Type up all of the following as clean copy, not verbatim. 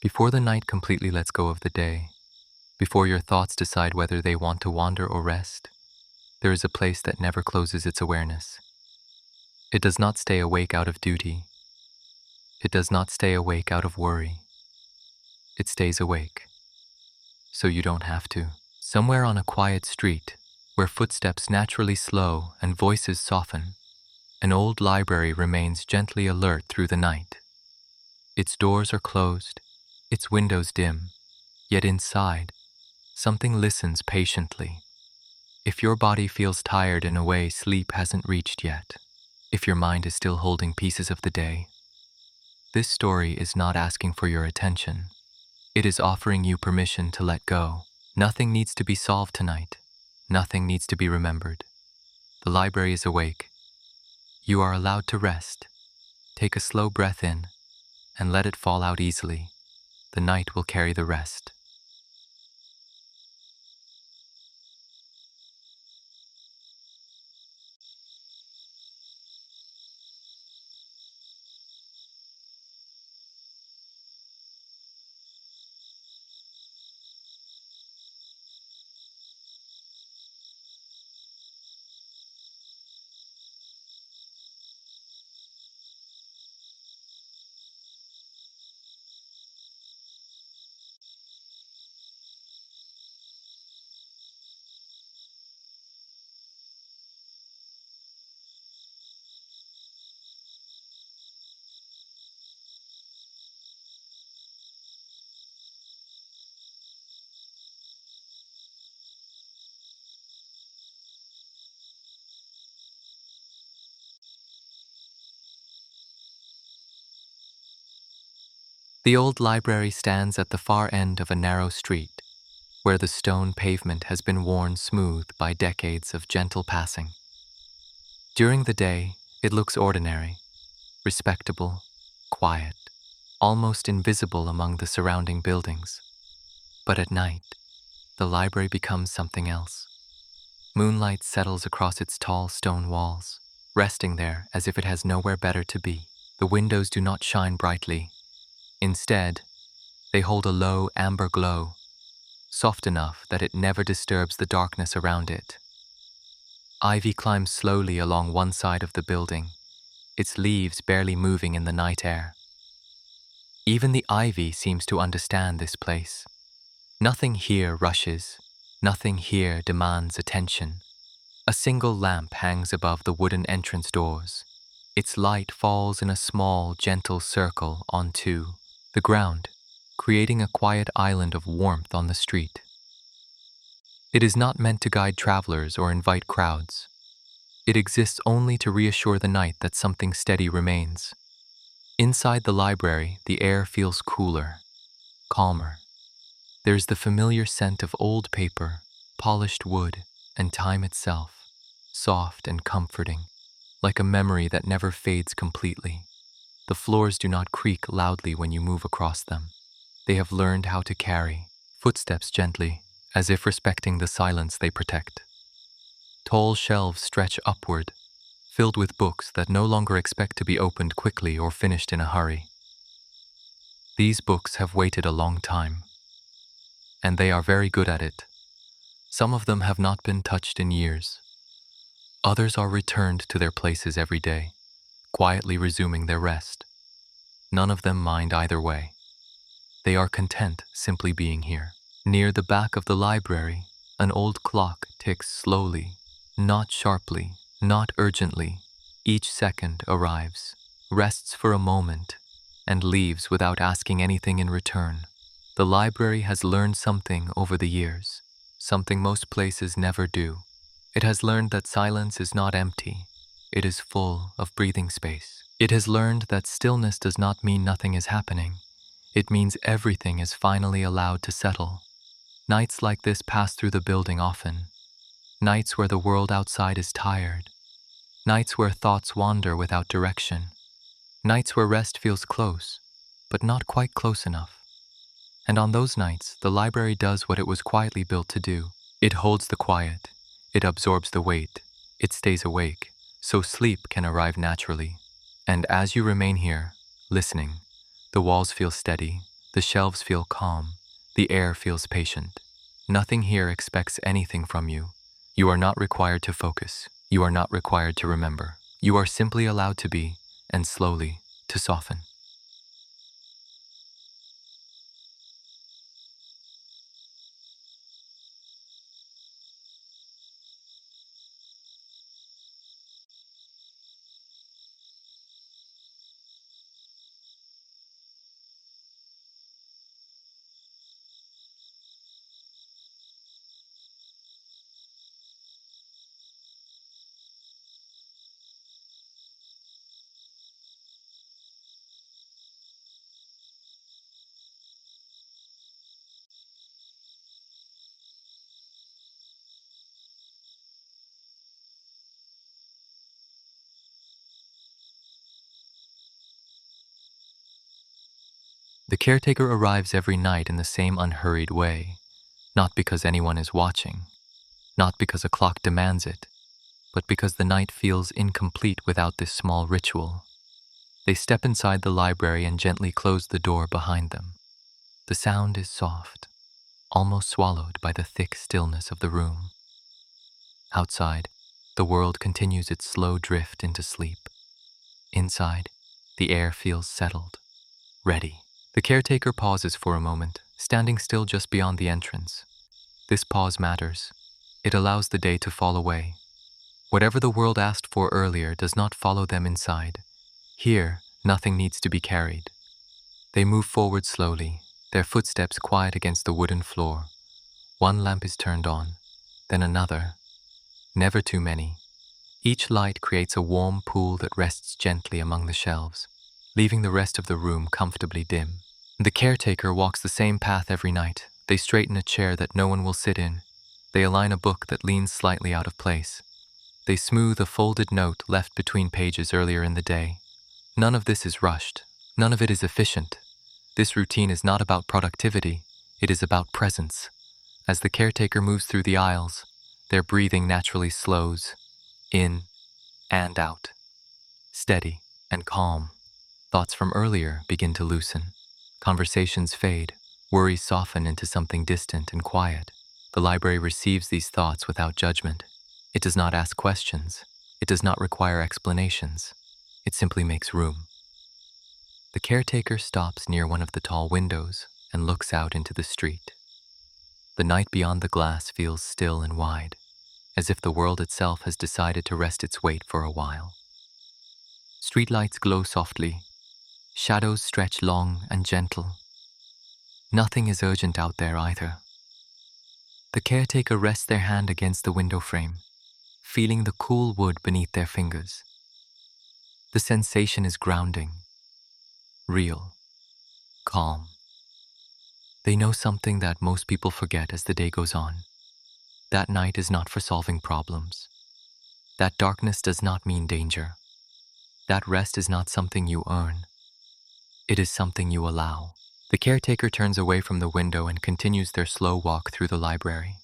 Before the night completely lets go of the day, before your thoughts decide whether they want to wander or rest, there is a place that never closes its awareness. It does not stay awake out of duty. It does not stay awake out of worry. It stays awake, so you don't have to. Somewhere on a quiet street, where footsteps naturally slow and voices soften, an old library remains gently alert through the night. Its doors are closed, its windows dim, yet inside, something listens patiently. If your body feels tired in a way sleep hasn't reached yet, if your mind is still holding pieces of the day, this story is not asking for your attention. It is offering you permission to let go. Nothing needs to be solved tonight. Nothing needs to be remembered. The library is awake. You are allowed to rest. Take a slow breath in and let it fall out easily. The night will carry the rest. The old library stands at the far end of a narrow street, where the stone pavement has been worn smooth by decades of gentle passing. During the day, it looks ordinary, respectable, quiet, almost invisible among the surrounding buildings. But at night, the library becomes something else. Moonlight settles across its tall stone walls, resting there as if it has nowhere better to be. The windows do not shine brightly. Instead, they hold a low amber glow, soft enough that it never disturbs the darkness around it. Ivy climbs slowly along one side of the building, its leaves barely moving in the night air. Even the ivy seems to understand this place. Nothing here rushes, nothing here demands attention. A single lamp hangs above the wooden entrance doors. Its light falls in a small, gentle circle onto the ground, creating a quiet island of warmth on the street. It is not meant to guide travelers or invite crowds. It exists only to reassure the night that something steady remains. Inside the library, the air feels cooler, calmer. There's the familiar scent of old paper, polished wood, and time itself, soft and comforting, like a memory that never fades completely. The floors do not creak loudly when you move across them. They have learned how to carry footsteps gently, as if respecting the silence they protect. Tall shelves stretch upward, filled with books that no longer expect to be opened quickly or finished in a hurry. These books have waited a long time, and they are very good at it. Some of them have not been touched in years. Others are returned to their places every day, quietly resuming their rest. None of them mind either way. They are content simply being here. Near the back of the library, an old clock ticks slowly, not sharply, not urgently. Each second arrives, rests for a moment, and leaves without asking anything in return. The library has learned something over the years, something most places never do. It has learned that silence is not empty. It is full of breathing space. It has learned that stillness does not mean nothing is happening. It means everything is finally allowed to settle. Nights like this pass through the building often. Nights where the world outside is tired. Nights where thoughts wander without direction. Nights where rest feels close, but not quite close enough. And on those nights, the library does what it was quietly built to do. It holds the quiet. It absorbs the weight. It stays awake, so sleep can arrive naturally. And as you remain here, listening, the walls feel steady, The shelves feel calm. The air feels patient. Nothing here expects anything from you. You are not required to focus. You are not required to remember. You are simply allowed to be, and slowly, to soften. The caretaker arrives every night in the same unhurried way, not because anyone is watching, not because a clock demands it, but because the night feels incomplete without this small ritual. They step inside the library and gently close the door behind them. The sound is soft, almost swallowed by the thick stillness of the room. Outside, the world continues its slow drift into sleep. Inside, the air feels settled, ready. The caretaker pauses for a moment, standing still just beyond the entrance. This pause matters. It allows the day to fall away. Whatever the world asked for earlier does not follow them inside. Here, nothing needs to be carried. They move forward slowly, their footsteps quiet against the wooden floor. One lamp is turned on, then another. Never too many. Each light creates a warm pool that rests gently among the shelves, leaving the rest of the room comfortably dim. The caretaker walks the same path every night. They straighten a chair that no one will sit in. They align a book that leans slightly out of place. They smooth a folded note left between pages earlier in the day. None of this is rushed. None of it is efficient. This routine is not about productivity. It is about presence. As the caretaker moves through the aisles, their breathing naturally slows, in and out, steady and calm. Thoughts from earlier begin to loosen. Conversations fade, worries soften into something distant and quiet. The library receives these thoughts without judgment. It does not ask questions. It does not require explanations. It simply makes room. The caretaker stops near one of the tall windows and looks out into the street. The night beyond the glass feels still and wide, as if the world itself has decided to rest its weight for a while. Streetlights glow softly. Shadows stretch long and gentle. Nothing is urgent out there either. The caretaker rests their hand against the window frame, feeling the cool wood beneath their fingers. The sensation is grounding, real, calm. They know something that most people forget as the day goes on. That night is not for solving problems. That darkness does not mean danger. That rest is not something you earn. It is something you allow. The caretaker turns away from the window and continues their slow walk through the library.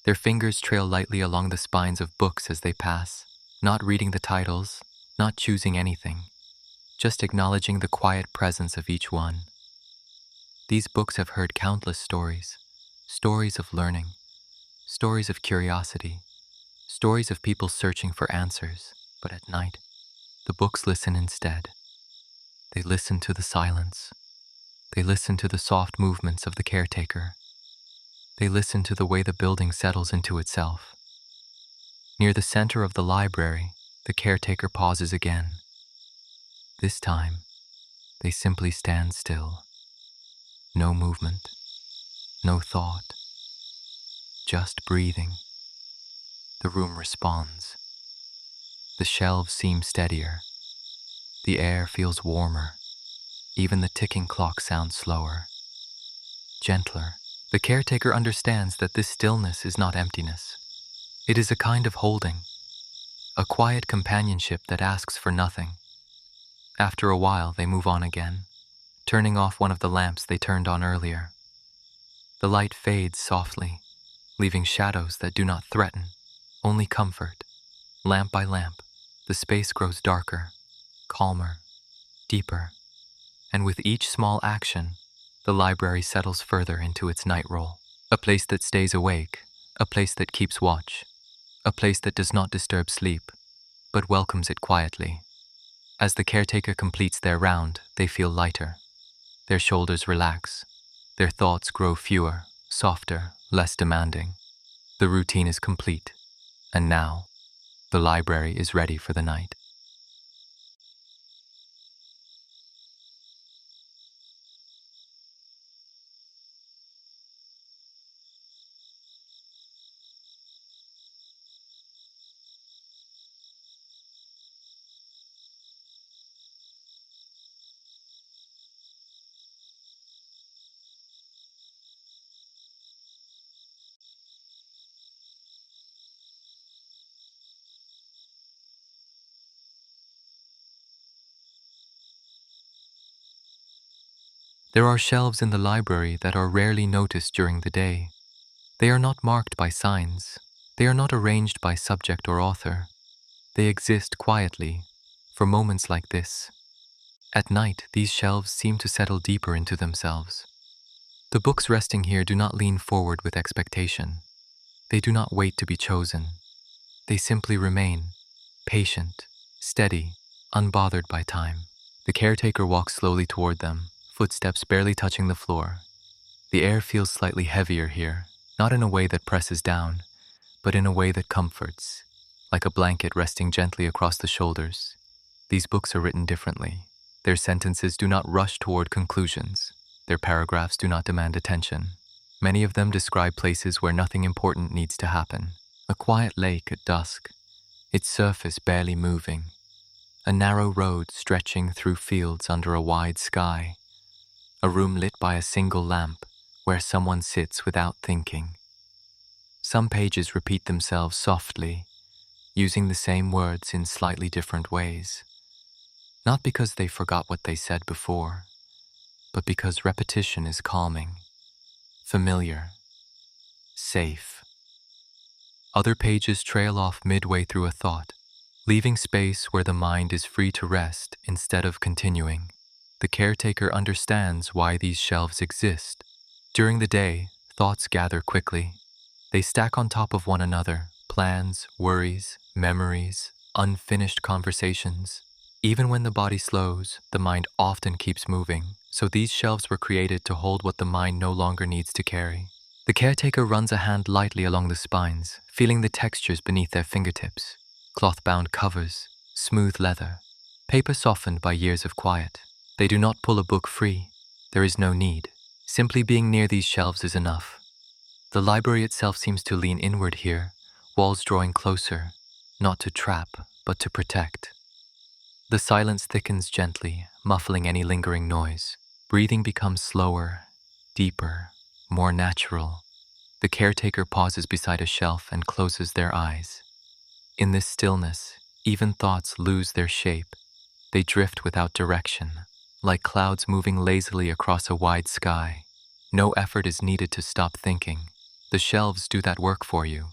Their fingers trail lightly along the spines of books as they pass, not reading the titles, not choosing anything, just acknowledging the quiet presence of each one. These books have heard countless stories, stories of learning, stories of curiosity, stories of people searching for answers. But at night, the books listen instead. They listen to the silence. They listen to the soft movements of the caretaker. They listen to the way the building settles into itself. Near the center of the library, the caretaker pauses again. This time, they simply stand still. No movement, no thought, just breathing. The room responds. The shelves seem steadier. The air feels warmer. Even the ticking clock sounds slower, gentler. The caretaker understands that this stillness is not emptiness. It is a kind of holding, a quiet companionship that asks for nothing. After a while, they move on again, turning off one of the lamps they turned on earlier. The light fades softly, leaving shadows that do not threaten, only comfort. Lamp by lamp, the space grows darker, calmer, deeper, and with each small action, the library settles further into its night role. A place that stays awake, a place that keeps watch, a place that does not disturb sleep, but welcomes it quietly. As the caretaker completes their round, they feel lighter. Their shoulders relax. Their thoughts grow fewer, softer, less demanding. The routine is complete, and now, the library is ready for the night. There are shelves in the library that are rarely noticed during the day. They are not marked by signs. They are not arranged by subject or author. They exist quietly, for moments like this. At night, these shelves seem to settle deeper into themselves. The books resting here do not lean forward with expectation. They do not wait to be chosen. They simply remain, patient, steady, unbothered by time. The caretaker walks slowly toward them, footsteps barely touching the floor. The air feels slightly heavier here, not in a way that presses down, but in a way that comforts, like a blanket resting gently across the shoulders. These books are written differently. Their sentences do not rush toward conclusions. Their paragraphs do not demand attention. Many of them describe places where nothing important needs to happen. A quiet lake at dusk, its surface barely moving. A narrow road stretching through fields under a wide sky. A room lit by a single lamp where someone sits without thinking. Some pages repeat themselves softly, using the same words in slightly different ways. Not because they forgot what they said before, but because repetition is calming, familiar, safe. Other pages trail off midway through a thought, leaving space where the mind is free to rest instead of continuing. The caretaker understands why these shelves exist. During the day, thoughts gather quickly. They stack on top of one another, plans, worries, memories, unfinished conversations. Even when the body slows, the mind often keeps moving, so these shelves were created to hold what the mind no longer needs to carry. The caretaker runs a hand lightly along the spines, feeling the textures beneath their fingertips. Cloth-bound covers, smooth leather, paper softened by years of quiet. They do not pull a book free. There is no need. Simply being near these shelves is enough. The library itself seems to lean inward here, walls drawing closer, not to trap, but to protect. The silence thickens gently, muffling any lingering noise. Breathing becomes slower, deeper, more natural. The caretaker pauses beside a shelf and closes their eyes. In this stillness, even thoughts lose their shape. They drift without direction, like clouds moving lazily across a wide sky. No effort is needed to stop thinking. The shelves do that work for you.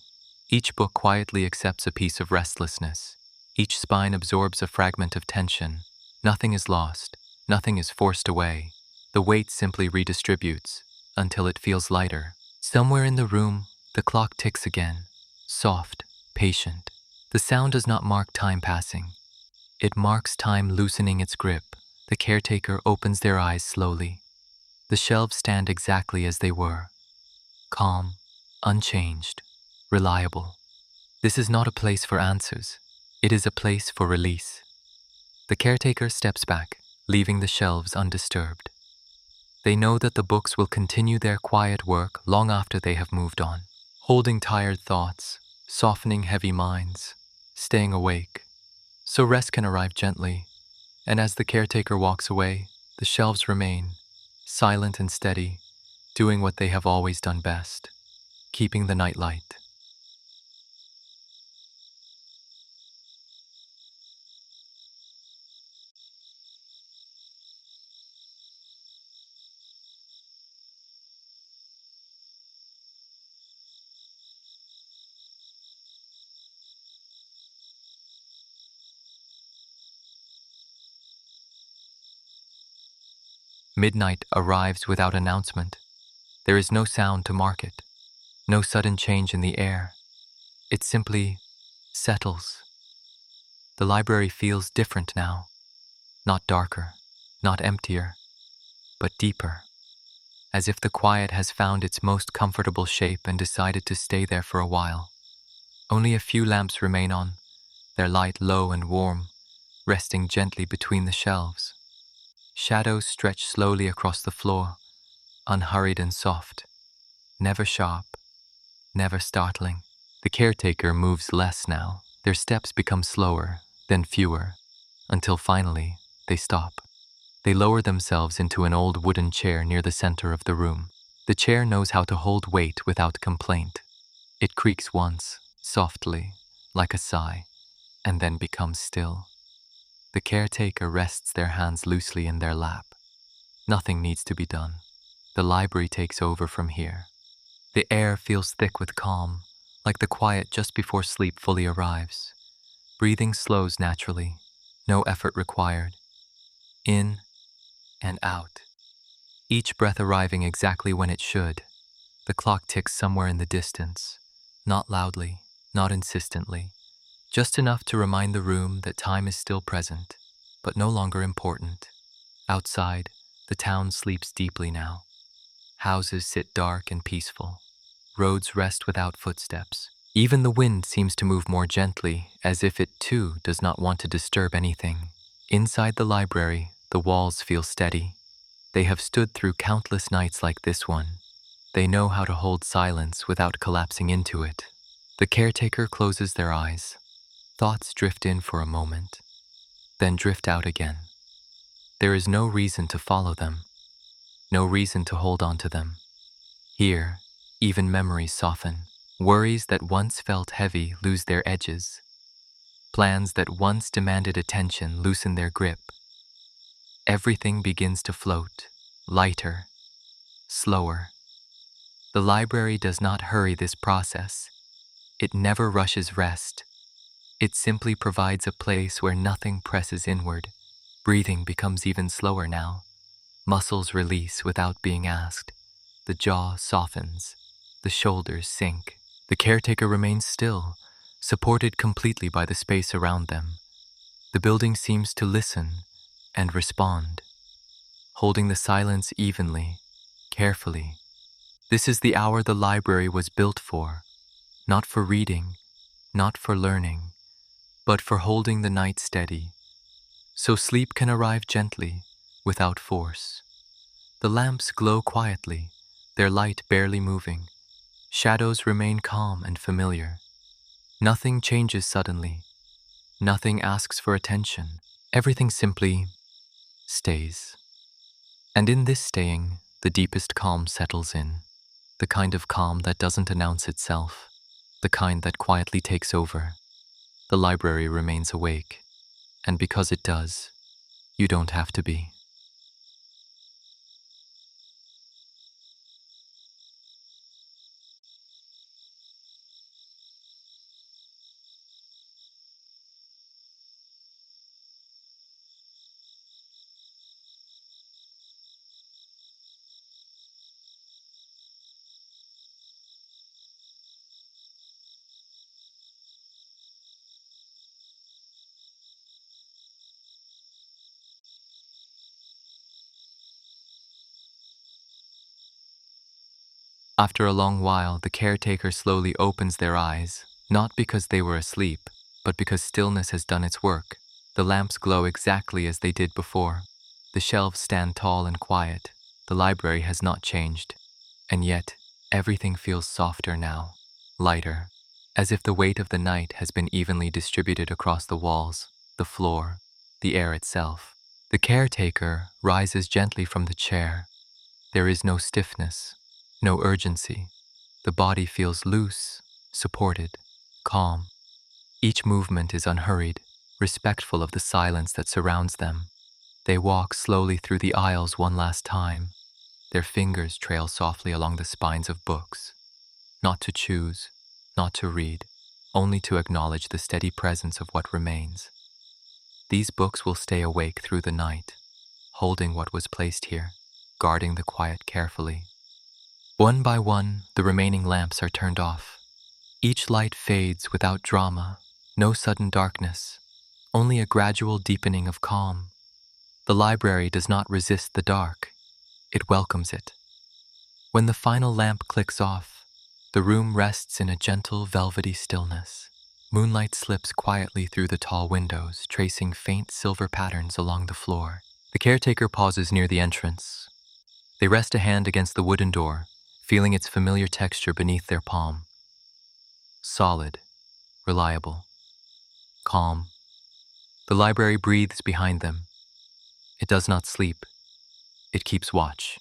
Each book quietly accepts a piece of restlessness. Each spine absorbs a fragment of tension. Nothing is lost. Nothing is forced away. The weight simply redistributes until it feels lighter. Somewhere in the room, the clock ticks again, soft, patient. The sound does not mark time passing. It marks time loosening its grip. The caretaker opens their eyes slowly. The shelves stand exactly as they were, calm, unchanged, reliable. This is not a place for answers. It is a place for release. The caretaker steps back, leaving the shelves undisturbed. They know that the books will continue their quiet work long after they have moved on, holding tired thoughts, softening heavy minds, staying awake. So rest can arrive gently, and as the caretaker walks away, the shelves remain, silent and steady, doing what they have always done best, keeping the night light. Midnight arrives without announcement. There is no sound to mark it, no sudden change in the air. It simply settles. The library feels different now, not darker, not emptier, but deeper, as if the quiet has found its most comfortable shape and decided to stay there for a while. Only a few lamps remain on, their light low and warm, resting gently between the shelves. Shadows stretch slowly across the floor, unhurried and soft, never sharp, never startling. The caretaker moves less now. Their steps become slower, then fewer, until finally they stop. They lower themselves into an old wooden chair near the center of the room. The chair knows how to hold weight without complaint. It creaks once, softly, like a sigh, and then becomes still. The caretaker rests their hands loosely in their lap. Nothing needs to be done. The library takes over from here. The air feels thick with calm, like the quiet just before sleep fully arrives. Breathing slows naturally, no effort required. In and out, each breath arriving exactly when it should. The clock ticks somewhere in the distance, not loudly, not insistently, just enough to remind the room that time is still present, but no longer important. Outside, the town sleeps deeply now. Houses sit dark and peaceful. Roads rest without footsteps. Even the wind seems to move more gently, as if it too does not want to disturb anything. Inside the library, the walls feel steady. They have stood through countless nights like this one. They know how to hold silence without collapsing into it. The caretaker closes their eyes. Thoughts drift in for a moment, then drift out again. There is no reason to follow them, no reason to hold on to them. Here, even memories soften. Worries that once felt heavy lose their edges. Plans that once demanded attention loosen their grip. Everything begins to float, lighter, slower. The library does not hurry this process. It never rushes rest. It simply provides a place where nothing presses inward. Breathing becomes even slower now. Muscles release without being asked. The jaw softens. The shoulders sink. The caretaker remains still, supported completely by the space around them. The building seems to listen and respond, holding the silence evenly, carefully. This is the hour the library was built for, not for reading, not for learning, but for holding the night steady, so sleep can arrive gently, without force. The lamps glow quietly, their light barely moving. Shadows remain calm and familiar. Nothing changes suddenly. Nothing asks for attention. Everything simply stays. And in this staying, the deepest calm settles in. The kind of calm that doesn't announce itself. The kind that quietly takes over. The library remains awake. And because it does, you don't have to be. After a long while, the caretaker slowly opens their eyes, not because they were asleep, but because stillness has done its work. The lamps glow exactly as they did before. The shelves stand tall and quiet. The library has not changed. And yet, everything feels softer now, lighter, as if the weight of the night has been evenly distributed across the walls, the floor, the air itself. The caretaker rises gently from the chair. There is no stiffness, no urgency. The body feels loose, supported, calm. Each movement is unhurried, respectful of the silence that surrounds them. They walk slowly through the aisles one last time. Their fingers trail softly along the spines of books, not to choose, not to read, only to acknowledge the steady presence of what remains. These books will stay awake through the night, holding what was placed here. guarding the quiet carefully. One by one, the remaining lamps are turned off. Each light fades without drama, no sudden darkness, only a gradual deepening of calm. The library does not resist the dark, it welcomes it. When the final lamp clicks off, the room rests in a gentle, velvety stillness. Moonlight slips quietly through the tall windows, tracing faint silver patterns along the floor. The caretaker pauses near the entrance. They rest a hand against the wooden door, feeling its familiar texture beneath their palm. Solid, reliable, calm. The library breathes behind them. It does not sleep. It keeps watch.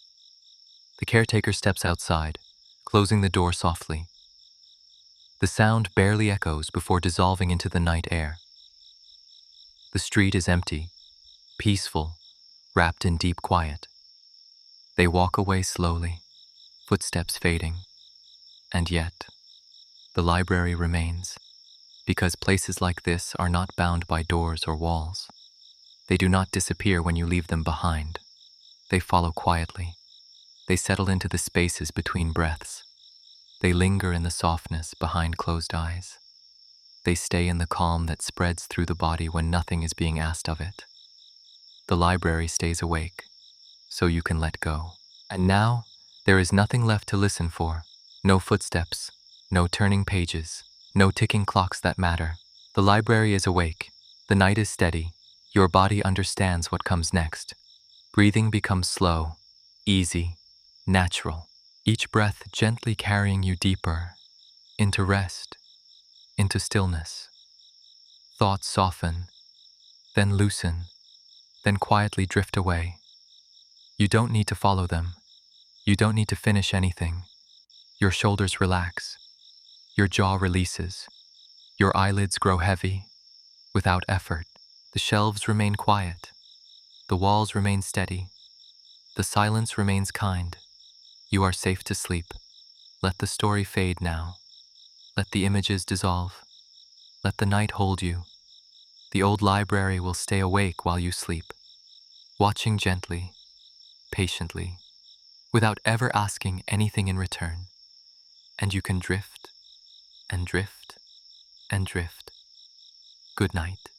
The caretaker steps outside, closing the door softly. The sound barely echoes before dissolving into the night air. The street is empty, peaceful, wrapped in deep quiet. They walk away slowly, footsteps fading. And yet, the library remains, because places like this are not bound by doors or walls. They do not disappear when you leave them behind. They follow quietly. They settle into the spaces between breaths. They linger in the softness behind closed eyes. They stay in the calm that spreads through the body when nothing is being asked of it. The library stays awake, so you can let go. And now, there is nothing left to listen for. No footsteps, no turning pages, no ticking clocks that matter. The library is awake. The night is steady. Your body understands what comes next. Breathing becomes slow, easy, natural. Each breath gently carrying you deeper, into rest, into stillness. Thoughts soften, then loosen, then quietly drift away. You don't need to follow them. You don't need to finish anything. Your shoulders relax. Your jaw releases. Your eyelids grow heavy, without effort. The shelves remain quiet. The walls remain steady. The silence remains kind. You are safe to sleep. Let the story fade now. Let the images dissolve. Let the night hold you. The old library will stay awake while you sleep, watching gently, patiently, without ever asking anything in return. And you can drift and drift and drift. Good night.